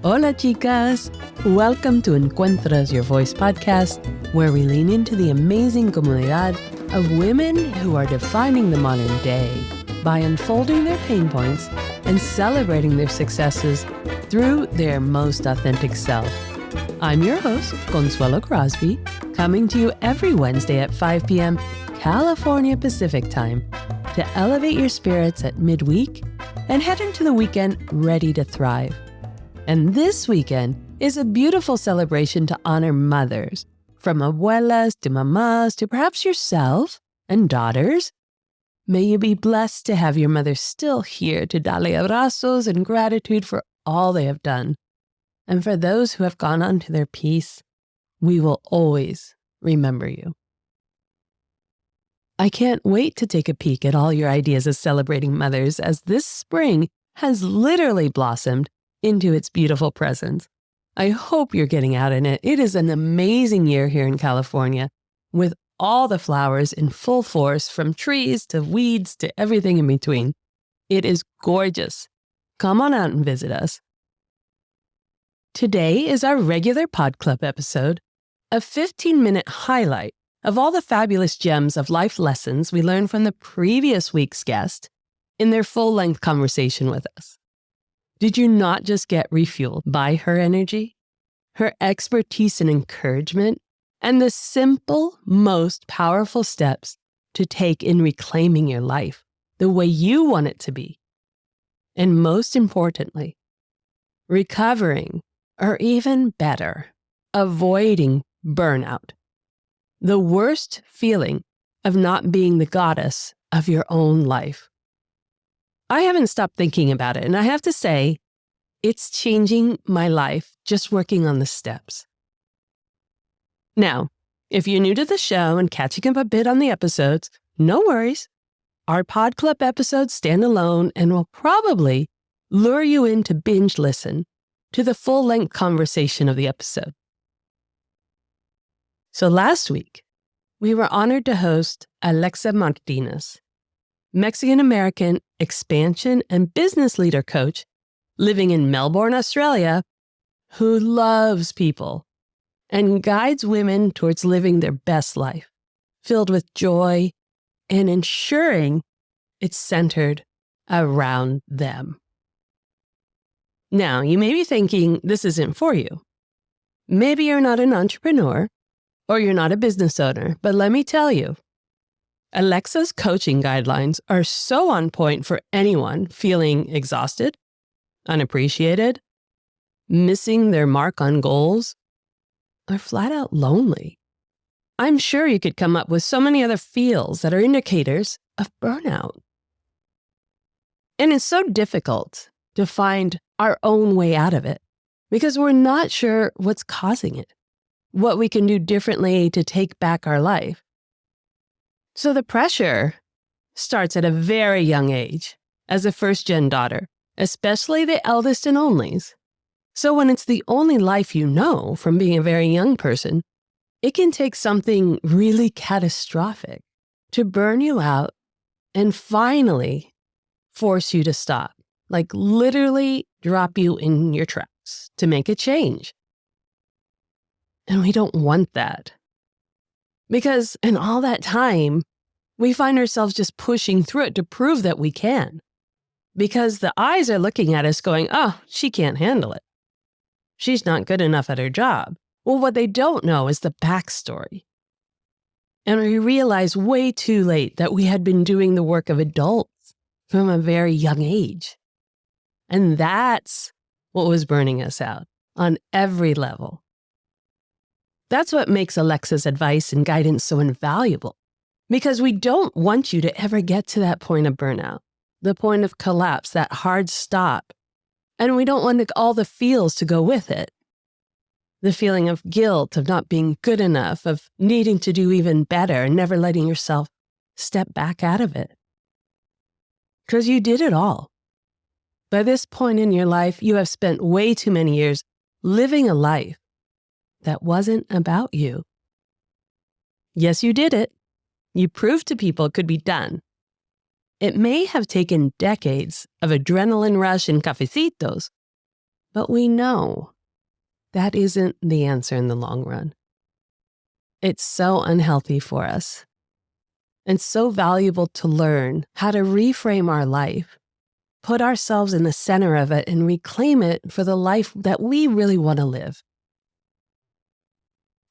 Hola, chicas! Welcome to Encuentras Your Voice podcast, where we lean into the amazing comunidad of women who are defining the modern day by unfolding their pain points and celebrating their successes through their most authentic self. I'm your host, Consuelo Crosby, coming to you every Wednesday at 5 p.m. California Pacific Time to elevate your spirits at midweek and head into the weekend ready to thrive. And this weekend is a beautiful celebration to honor mothers, from abuelas to mamas to perhaps yourself and daughters. May you be blessed to have your mother still here to darle abrazos and gratitude for all they have done. And for those who have gone on to their peace, we will always remember you. I can't wait to take a peek at all your ideas of celebrating mothers, as this spring has literally blossomed into its beautiful presence. I hope you're getting out in it. It is an amazing year here in California, with all the flowers in full force, from trees to weeds to everything in between. It is gorgeous. Come on out and visit us. Today is our regular Pod Club episode, a 15-minute highlight of all the fabulous gems of life lessons we learned from the previous week's guest in their full-length conversation with us. Did you not just get refueled by her energy, her expertise and encouragement, and the simple, most powerful steps to take in reclaiming your life the way you want it to be? And most importantly, recovering, or even better, avoiding burnout, the worst feeling of not being the goddess of your own life. I haven't stopped thinking about it, and I have to say, it's changing my life just working on the steps. Now, if you're new to the show and catching up a bit on the episodes, no worries. Our Pod Club episodes stand alone and will probably lure you in to binge listen to the full-length conversation of the episode. So last week, we were honored to host Alexa Martinez, Mexican-American expansion and business leader coach living in Melbourne, Australia, who loves people and guides women towards living their best life, filled with joy and ensuring it's centered around them. Now, you may be thinking this isn't for you. Maybe you're not an entrepreneur or you're not a business owner, but let me tell you, Alexa's coaching guidelines are so on point for anyone feeling exhausted, unappreciated, missing their mark on goals, or flat out lonely. I'm sure you could come up with so many other feels that are indicators of burnout. And it's so difficult to find our own way out of it because we're not sure what's causing it, what we can do differently to take back our life. So the pressure starts at a very young age as a first-gen daughter, especially the eldest and onlys. So when it's the only life you know from being a very young person, it can take something really catastrophic to burn you out and finally force you to stop, like literally drop you in your tracks to make a change. And we don't want that. Because in all that time, we find ourselves just pushing through it to prove that we can. Because the eyes are looking at us going, oh, she can't handle it. She's not good enough at her job. Well, what they don't know is the backstory. And we realize way too late that we had been doing the work of adults from a very young age. And that's what was burning us out on every level. That's what makes Alexa's advice and guidance so invaluable, because we don't want you to ever get to that point of burnout, the point of collapse, that hard stop. And we don't want all the feels to go with it. The feeling of guilt, of not being good enough, of needing to do even better and never letting yourself step back out of it. Because you did it all. By this point in your life, you have spent way too many years living a life that wasn't about you. Yes, you did it. You proved to people it could be done. It may have taken decades of adrenaline rush and cafecitos, But we know that isn't the answer in the long run. It's so unhealthy for us and so valuable to learn how to reframe our life, put ourselves in the center of it, and reclaim it for the life that we really want to live.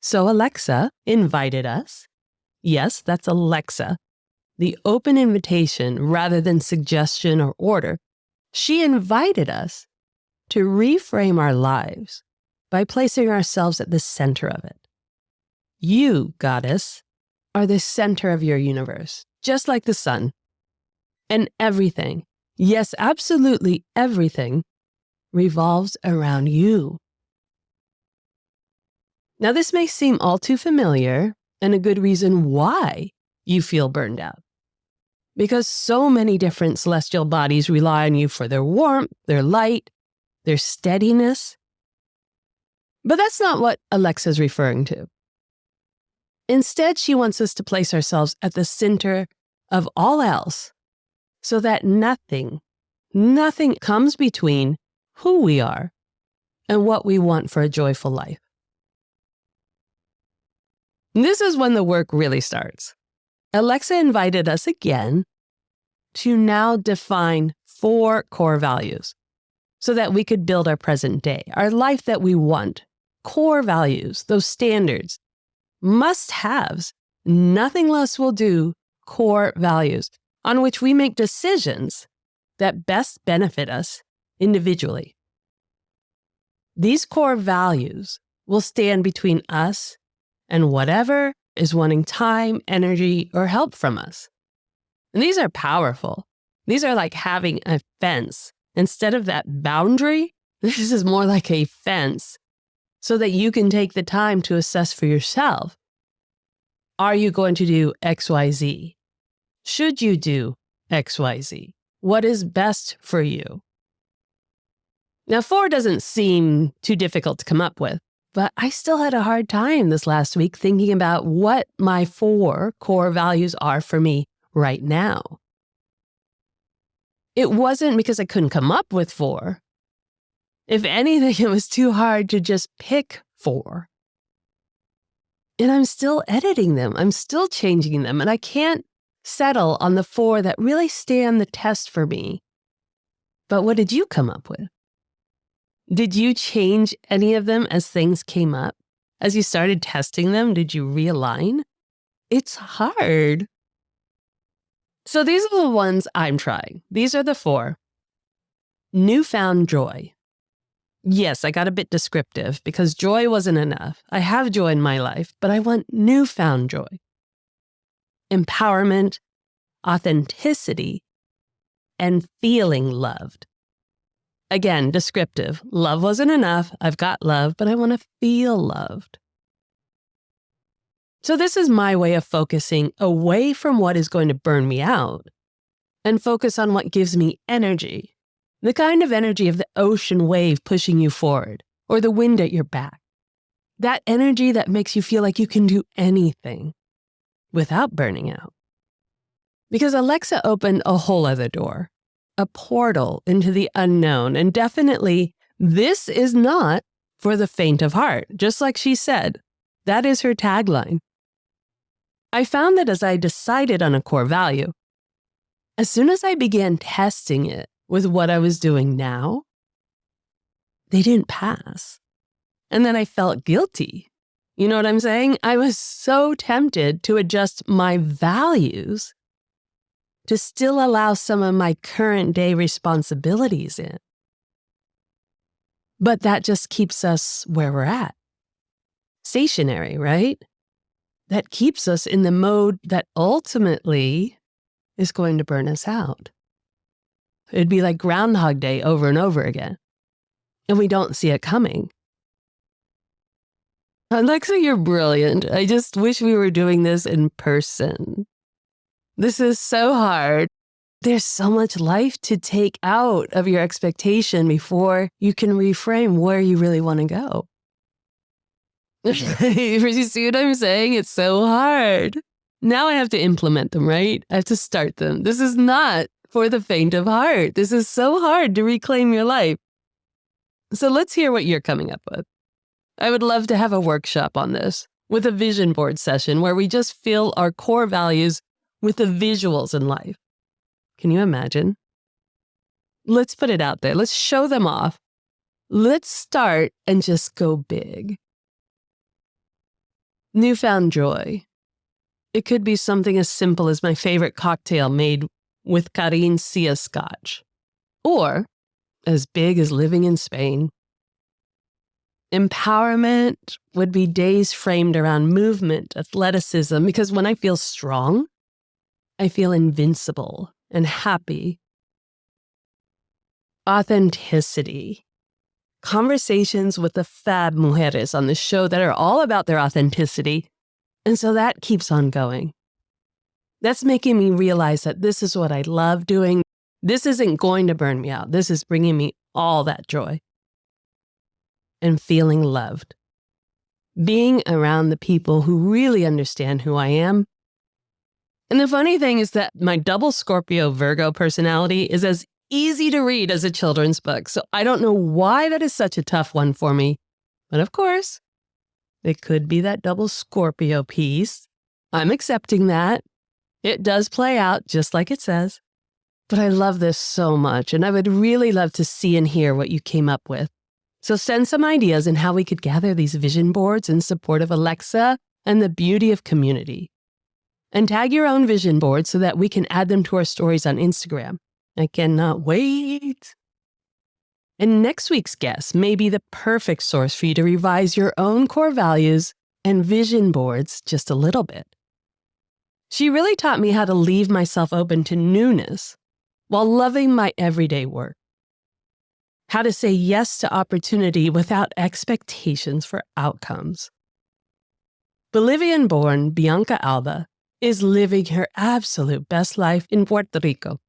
So Alexa invited us. Yes, that's Alexa. The open invitation rather than suggestion or order. She invited us to reframe our lives by placing ourselves at the center of it. You, goddess, are the center of your universe, just like the sun. And everything, yes, absolutely everything, revolves around you. Now, this may seem all too familiar and a good reason why you feel burned out. Because so many different celestial bodies rely on you for their warmth, their light, their steadiness. But that's not what Alexa's referring to. Instead, she wants us to place ourselves at the center of all else so that nothing comes between who we are and what we want for a joyful life. This is when the work really starts. Alexa invited us again to now define 4 core values so that we could build our present day, our life that we want. Core values, those standards, must-haves, nothing less will do, core values on which we make decisions that best benefit us individually. These core values will stand between us and whatever is wanting time, energy, or help from us. And these are powerful. These are like having a fence. Instead of that boundary, this is more like a fence so that you can take the time to assess for yourself. Are you going to do XYZ? Should you do XYZ? What is best for you? Now, 4 doesn't seem too difficult to come up with, but I still had a hard time this last week thinking about what my 4 core values are for me right now. It wasn't because I couldn't come up with 4. If anything, it was too hard to just pick 4. And I'm still editing them. I'm still changing them. And I can't settle on the 4 that really stand the test for me. But what did you come up with? Did you change any of them as things came up? As you started testing them, did you realign? It's hard. So these are the ones I'm trying. These are the 4. Newfound joy. Yes, I got a bit descriptive because joy wasn't enough. I have joy in my life, but I want newfound joy. Empowerment, authenticity, and feeling loved. Again, descriptive. Love wasn't enough. I've got love, but I want to feel loved. So this is my way of focusing away from what is going to burn me out and focus on what gives me energy. The kind of energy of the ocean wave pushing you forward or the wind at your back. That energy that makes you feel like you can do anything without burning out. Because Alexa opened a whole other door, a portal into the unknown. And definitely, this is not for the faint of heart. Just like she said, that is her tagline. I found that as I decided on a core value, as soon as I began testing it with what I was doing now, they didn't pass. And then I felt guilty. You know what I'm saying? I was so tempted to adjust my values to still allow some of my current day responsibilities in. But that just keeps us where we're at. Stationary, right? That keeps us in the mode that ultimately is going to burn us out. It'd be like Groundhog Day over and over again. And we don't see it coming. Alexa, you're brilliant. I just wish we were doing this in person. This is so hard. There's so much life to take out of your expectation before you can reframe where you really want to go. You see what I'm saying? It's so hard. Now I have to implement them, right? I have to start them. This is not for the faint of heart. This is so hard to reclaim your life. So let's hear what you're coming up with. I would love to have a workshop on this with a vision board session where we just fill our core values with the visuals in life. Can you imagine? Let's put it out there. Let's show them off. Let's start and just go big. Newfound joy. It could be something as simple as my favorite cocktail made with Carinthia scotch, or as big as living in Spain. Empowerment would be days framed around movement, athleticism, because when I feel strong, I feel invincible and happy. Authenticity. Conversations with the fab mujeres on the show that are all about their authenticity. And so that keeps on going. That's making me realize that this is what I love doing. This isn't going to burn me out. This is bringing me all that joy. And feeling loved. Being around the people who really understand who I am. And the funny thing is that my double Scorpio Virgo personality is as easy to read as a children's book. So I don't know why that is such a tough one for me. But of course, it could be that double Scorpio piece. I'm accepting that. It does play out just like it says. But I love this so much, and I would really love to see and hear what you came up with. So send some ideas on how we could gather these vision boards in support of Alexa and the beauty of community. And tag your own vision board so that we can add them to our stories on Instagram. I cannot wait. And next week's guest may be the perfect source for you to revise your own core values and vision boards just a little bit. She really taught me how to leave myself open to newness while loving my everyday work. How to say yes to opportunity without expectations for outcomes. Bolivian-born Bianca Alba is living her absolute best life in Puerto Rico.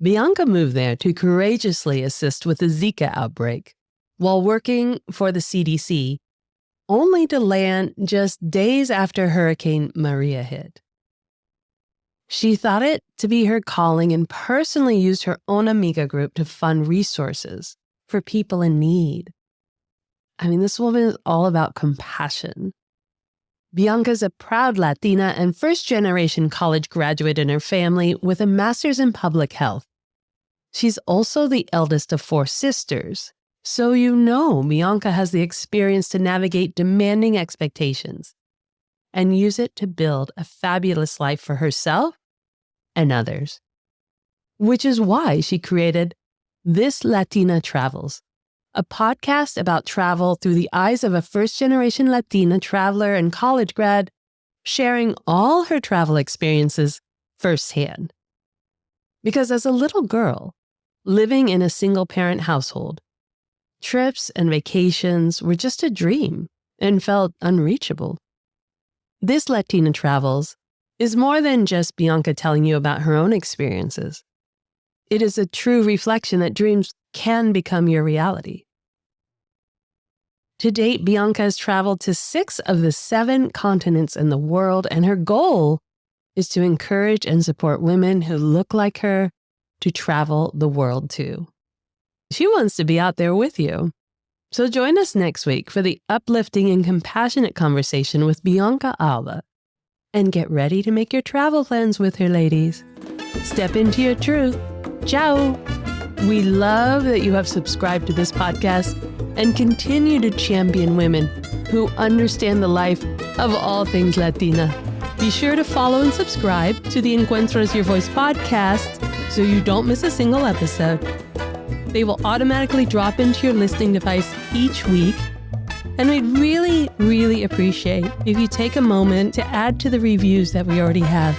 Bianca moved there to courageously assist with the Zika outbreak while working for the CDC, only to land just days after Hurricane Maria hit. She thought it to be her calling and personally used her own Amiga group to fund resources for people in need. I mean, this woman is all about compassion. Bianca's a proud Latina and first-generation college graduate in her family with a master's in public health. She's also the eldest of 4 sisters, so you know Bianca has the experience to navigate demanding expectations and use it to build a fabulous life for herself and others. Which is why she created This Latina Travels, a podcast about travel through the eyes of a first-generation Latina traveler and college grad, sharing all her travel experiences firsthand. Because as a little girl, living in a single-parent household, trips and vacations were just a dream and felt unreachable. This Latina Travels is more than just Bianca telling you about her own experiences. It is a true reflection that dreams can become your reality. To date, Bianca has traveled to 6 of the 7 continents in the world, and her goal is to encourage and support women who look like her to travel the world too. She wants to be out there with you. So join us next week for the uplifting and compassionate conversation with Bianca Alba. And get ready to make your travel plans with her, ladies. Step into your truth. Ciao! We love that you have subscribed to this podcast and continue to champion women who understand the life of all things Latina. Be sure to follow and subscribe to the Encuentras Your Voice podcast so you don't miss a single episode. They will automatically drop into your listening device each week. And we'd really, really appreciate if you take a moment to add to the reviews that we already have.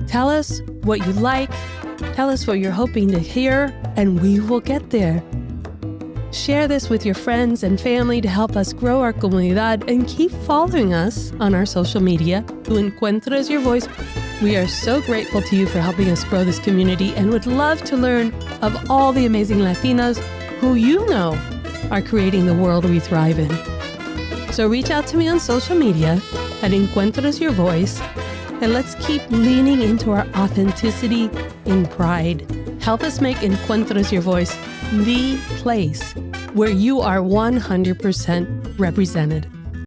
Tell us what you like, tell us what you're hoping to hear, and we will get there. Share this with your friends and family to help us grow our comunidad, and keep following us on our social media to Encuentras Your Voice. We are so grateful to you for helping us grow this community and would love to learn of all the amazing Latinas who you know are creating the world we thrive in. So reach out to me on social media at Encuentras Your Voice, and let's keep leaning into our authenticity in pride. Help us make Encuentros Your Voice the place where you are 100% represented.